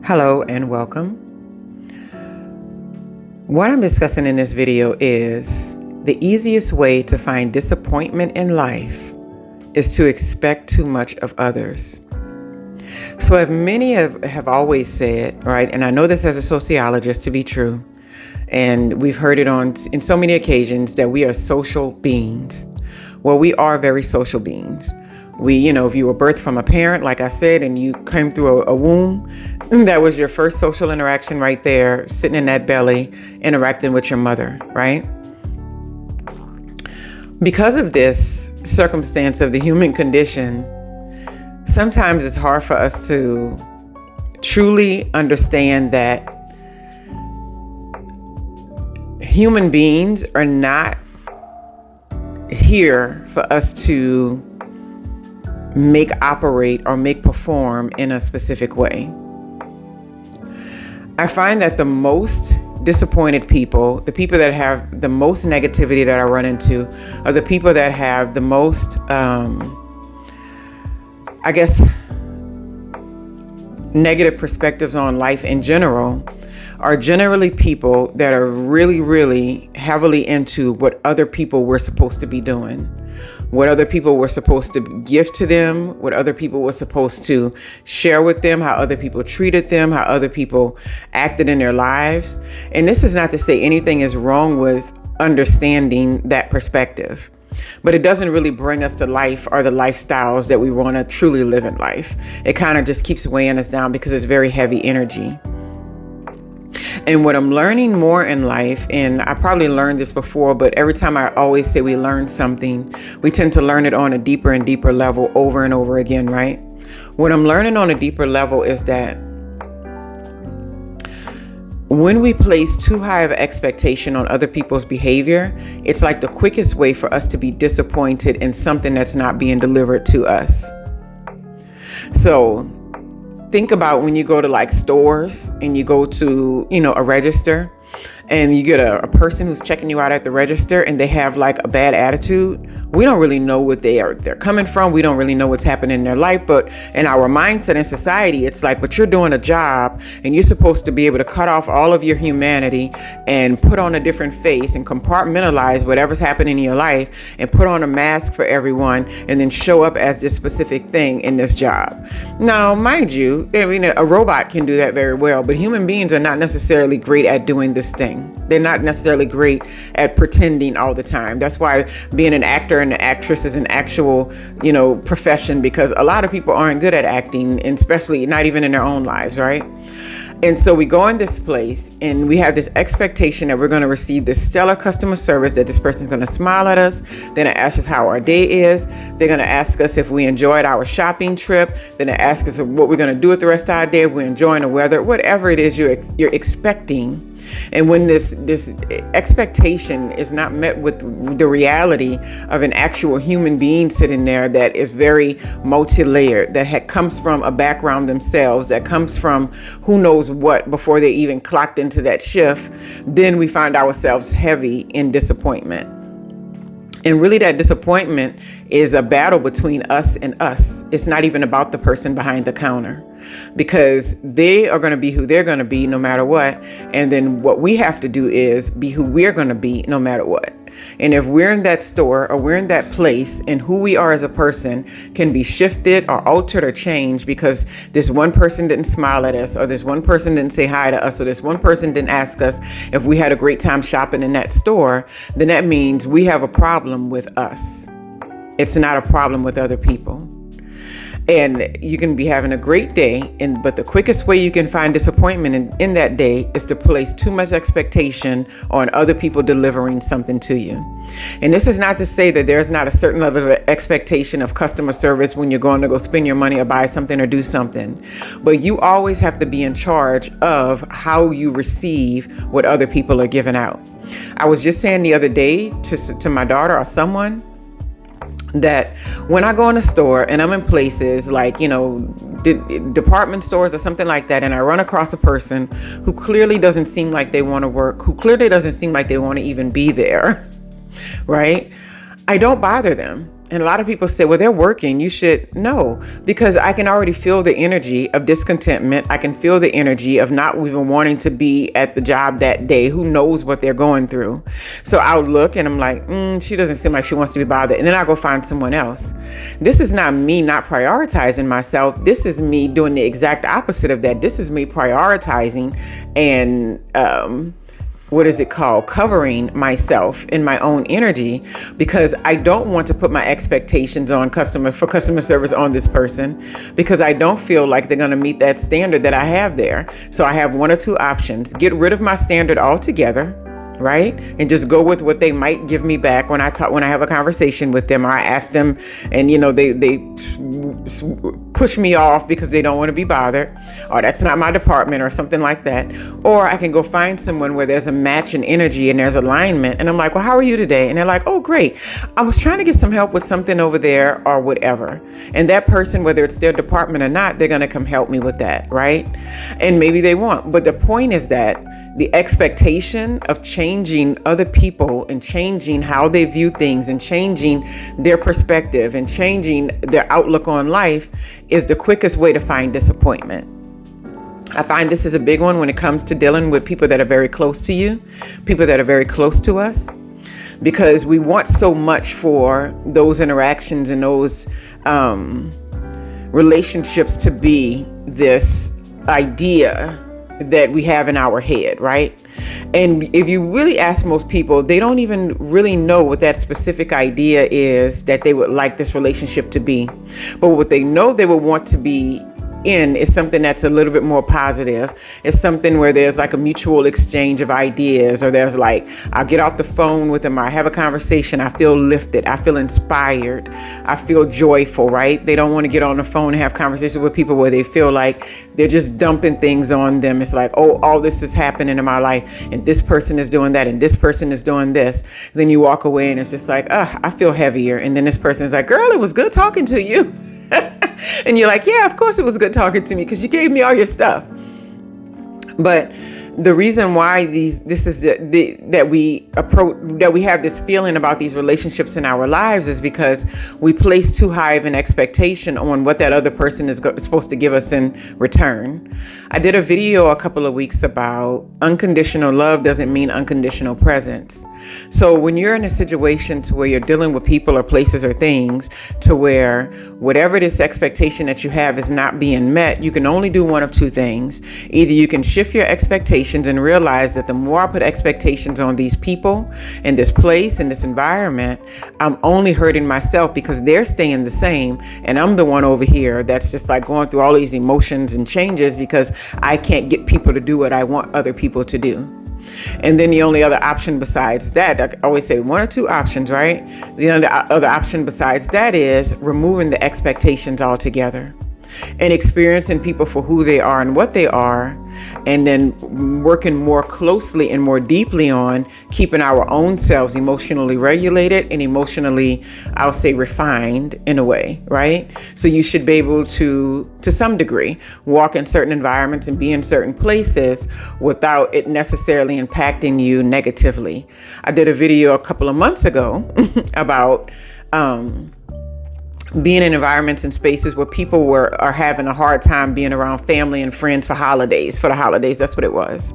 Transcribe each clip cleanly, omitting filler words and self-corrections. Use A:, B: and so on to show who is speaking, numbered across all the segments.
A: Hello and welcome. What I'm discussing in this video is the easiest way to find disappointment in life is to expect too much of others. So as many have always said, right, and I know this as a sociologist to be true, and we've heard it in so many occasions that we are social beings. Well, we are very social beings. If you were birthed from a parent, like I said, and you came through a womb, that was your first social interaction right there, sitting in that belly, interacting with your mother, right? Because of this circumstance of the human condition, sometimes it's hard for us to truly understand that human beings are not here for us to make operate or make perform in a specific way. I find that the most disappointed people, the people that have the most negativity that I run into, are the people that have the most, negative perspectives on life in general, are generally people that are really, really heavily into what other people were supposed to be doing, what other people were supposed to give to them, what other people were supposed to share with them, how other people treated them, how other people acted in their lives. And this is not to say anything is wrong with understanding that perspective, but it doesn't really bring us to life or the lifestyles that we want to truly live in life. It kind of just keeps weighing us down because it's very heavy energy. And what I'm learning more in life, and I probably learned this before, but every time I always say we learn something, we tend to learn it on a deeper and deeper level over and over again, right? What I'm learning on a deeper level is that when we place too high of an expectation on other people's behavior, it's like the quickest way for us to be disappointed in something that's not being delivered to us. So think about when you go to like stores and you go to, a register and you get a person who's checking you out at the register and they have like a bad attitude. We don't really know what they're coming from. We don't really know what's happening in their life. But in our mindset in society, it's like, but you're doing a job and you're supposed to be able to cut off all of your humanity and put on a different face and compartmentalize whatever's happening in your life and put on a mask for everyone and then show up as this specific thing in this job. Now, mind you, a robot can do that very well, but human beings are not necessarily great at doing this thing. They're not necessarily great at pretending all the time. That's why being an actor and an actress is an actual, profession, because a lot of people aren't good at acting, and especially not even in their own lives, right? And so we go in this place and we have this expectation that we're going to receive this stellar customer service, that this person's going to smile at us. They're going to ask us how our day is. They're going to ask us if we enjoyed our shopping trip. They're going to ask us what we're going to do with the rest of our day, if we're enjoying the weather, whatever it is you're expecting. And when this expectation is not met with the reality of an actual human being sitting there that is very multi-layered, that comes from a background themselves, that comes from who knows what before they even clocked into that shift, then we find ourselves heavy in disappointment. And really that disappointment is a battle between us and us. It's not even about the person behind the counter, because they are going to be who they're going to be no matter what. And then what we have to do is be who we're going to be no matter what. And if we're in that store or we're in that place, and who we are as a person can be shifted or altered or changed because this one person didn't smile at us, or this one person didn't say hi to us, or this one person didn't ask us if we had a great time shopping in that store, then that means we have a problem with us. It's not a problem with other people. And you can be having a great day, but the quickest way you can find disappointment in that day is to place too much expectation on other people delivering something to you. And this is not to say that there's not a certain level of expectation of customer service when you're going to go spend your money or buy something or do something. But you always have to be in charge of how you receive what other people are giving out. I was just saying the other day to my daughter or someone, that when I go in a store and I'm in places like, department stores or something like that, and I run across a person who clearly doesn't seem like they want to work, who clearly doesn't seem like they want to even be there, right? I don't bother them. And a lot of people say, well, they're working. You should know, because I can already feel the energy of discontentment. I can feel the energy of not even wanting to be at the job that day. Who knows what they're going through? So I'll look and I'm like, she doesn't seem like she wants to be bothered. And then I'll go find someone else. This is not me not prioritizing myself. This is me doing the exact opposite of that. This is me prioritizing and, covering myself in my own energy, because I don't want to put my expectations on customer service on this person, because I don't feel like they're going to meet that standard that I have there. So I have one or two options: get rid of my standard altogether, right? And just go with what they might give me back when I have a conversation with them, or I ask them and, they push me off because they don't want to be bothered, or that's not my department or something like that. Or I can go find someone where there's a match in energy and there's alignment. And I'm like, well, how are you today? And they're like, oh, great. I was trying to get some help with something over there or whatever. And that person, whether it's their department or not, they're going to come help me with that, right? And maybe they won't. But the point is that the expectation of changing other people and changing how they view things and changing their perspective and changing their outlook on life is the quickest way to find disappointment. I find this is a big one when it comes to dealing with people that are very close to you, people that are very close to us, because we want so much for those interactions and those relationships to be this idea that we have in our head, right? And if you really ask most people, they don't even really know what that specific idea is that they would like this relationship to be. But what they know they would want to be in is something that's a little bit more positive. It's something where there's like a mutual exchange of ideas, or there's like, I'll get off the phone with them, or I have a conversation, I feel lifted, I feel inspired, I feel joyful, right? They don't want to get on the phone and have conversations with people where they feel like they're just dumping things on them. It's like, oh, all this is happening in my life, and this person is doing that, and this person is doing this. Then you walk away and it's just like, I feel heavier. And then this person is like, girl, it was good talking to you. And you're like, yeah, of course it was good talking to me, because you gave me all your stuff. But the reason why that we have this feeling about these relationships in our lives is because we place too high of an expectation on what that other person is supposed to give us in return. I did a video a couple of weeks about unconditional love doesn't mean unconditional presence. So when you're in a situation to where you're dealing with people or places or things to where whatever this expectation that you have is not being met, you can only do one of two things. Either you can shift your expectations and realize that the more I put expectations on these people and this place and this environment, I'm only hurting myself because they're staying the same. And I'm the one over here that's just like going through all these emotions and changes because I can't get people to do what I want other people to do. And then the only other option besides that, I always say one or two options, right? The other option besides that is removing the expectations altogether and experiencing people for who they are and what they are, and then working more closely and more deeply on keeping our own selves emotionally regulated and emotionally, I'll say, refined in a way, right? So you should be able to some degree, walk in certain environments and be in certain places without it necessarily impacting you negatively. I did a video a couple of months ago about being in environments and spaces where people are having a hard time being around family and friends for the holidays. That's what it was.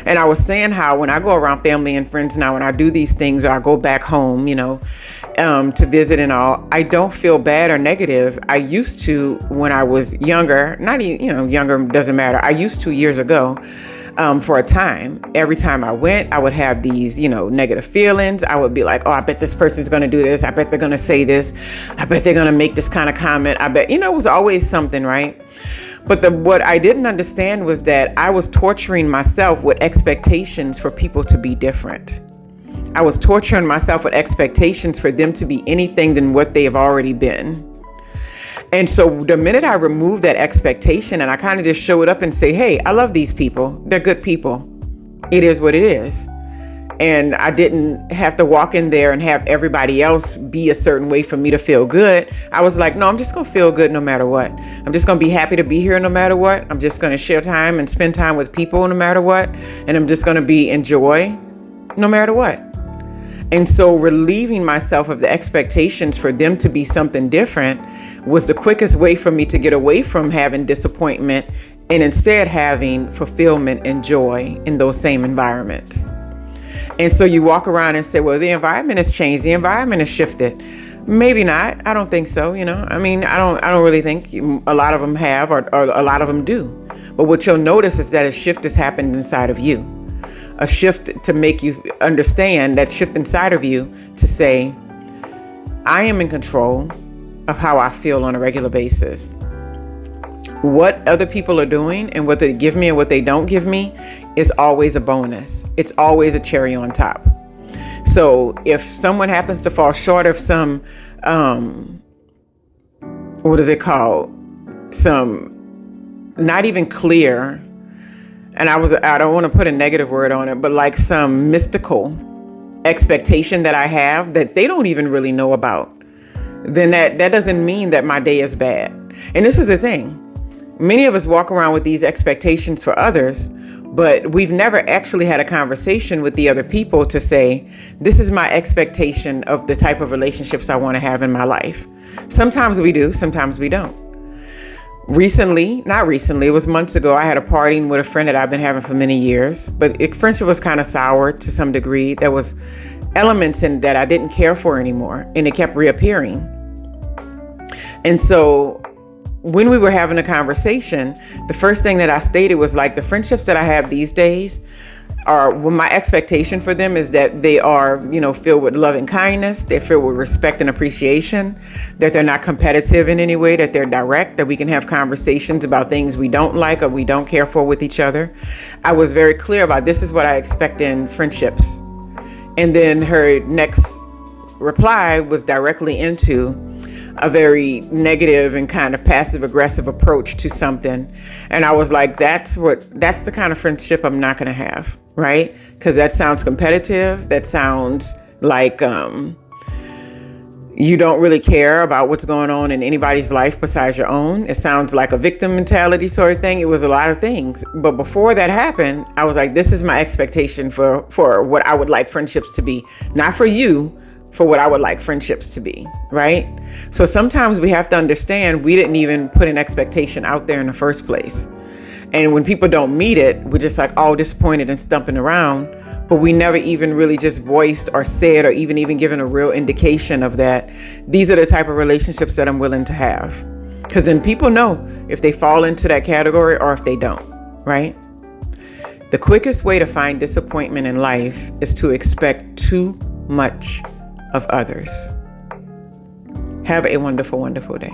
A: And I was saying how when I go around family and friends now, when I do these things, or I go back home, to visit and all, I don't feel bad or negative. I used to when I was younger, not even, younger doesn't matter. I used to years ago. For a time, every time I went, I would have these, negative feelings. I would be like, oh, I bet this person's going to do this. I bet they're going to say this. I bet they're going to make this kind of comment. I bet, it was always something, right? But what I didn't understand was that I was torturing myself with expectations for people to be different. I was torturing myself with expectations for them to be anything than what they have already been. And so the minute I removed that expectation and I kind of just showed up and say, hey, I love these people. They're good people. It is what it is. And I didn't have to walk in there and have everybody else be a certain way for me to feel good. I was like, no, I'm just going to feel good no matter what. I'm just going to be happy to be here no matter what. I'm just going to share time and spend time with people no matter what. And I'm just going to be in joy no matter what. And so relieving myself of the expectations for them to be something different was the quickest way for me to get away from having disappointment and instead having fulfillment and joy in those same environments. And so you walk around and say, well, the environment has changed. The environment has shifted. Maybe not. I don't think so. I mean, I don't really think a lot of them have, or a lot of them do. But what you'll notice is that a shift has happened inside of you. A shift to make you understand, that shift inside of you to say, I am in control of how I feel on a regular basis. What other people are doing and what they give me and what they don't give me is always a bonus. It's always a cherry on top. So if someone happens to fall short of some, what is it called? Some not even clear, and I don't want to put a negative word on it, but like some mystical expectation that I have that they don't even really know about, then that doesn't mean that my day is bad. And this is the thing. Many of us walk around with these expectations for others, but we've never actually had a conversation with the other people to say, this is my expectation of the type of relationships I want to have in my life. Sometimes we do, sometimes we don't. Not recently, it was months ago, I had a party with a friend that I've been having for many years, but friendship was kind of sour to some degree. There was elements in that I didn't care for anymore, and it kept reappearing. And so when we were having a conversation, the first thing that I stated was like, the friendships that I have these days my expectation for them is that they are, filled with love and kindness. They're filled with respect and appreciation, that they're not competitive in any way, that they're direct, that we can have conversations about things we don't like or we don't care for with each other. I was very clear about this is what I expect in friendships. And then her next reply was directly into a very negative and kind of passive aggressive approach to something. And I was like, that's the kind of friendship I'm not going to have, right? Because that sounds competitive. That sounds like you don't really care about what's going on in anybody's life besides your own. It sounds like a victim mentality sort of thing. It was a lot of things. But before that happened, I was like, this is my expectation for what I would like friendships to be. Not for you, for what I would like friendships to be, right? So sometimes we have to understand we didn't even put an expectation out there in the first place. And when people don't meet it, we're just like all disappointed and stumping around, but we never even really just voiced or said or even given a real indication of that. These are the type of relationships that I'm willing to have. Because then people know if they fall into that category or if they don't, right? The quickest way to find disappointment in life is to expect too much of others. Have a wonderful, wonderful day.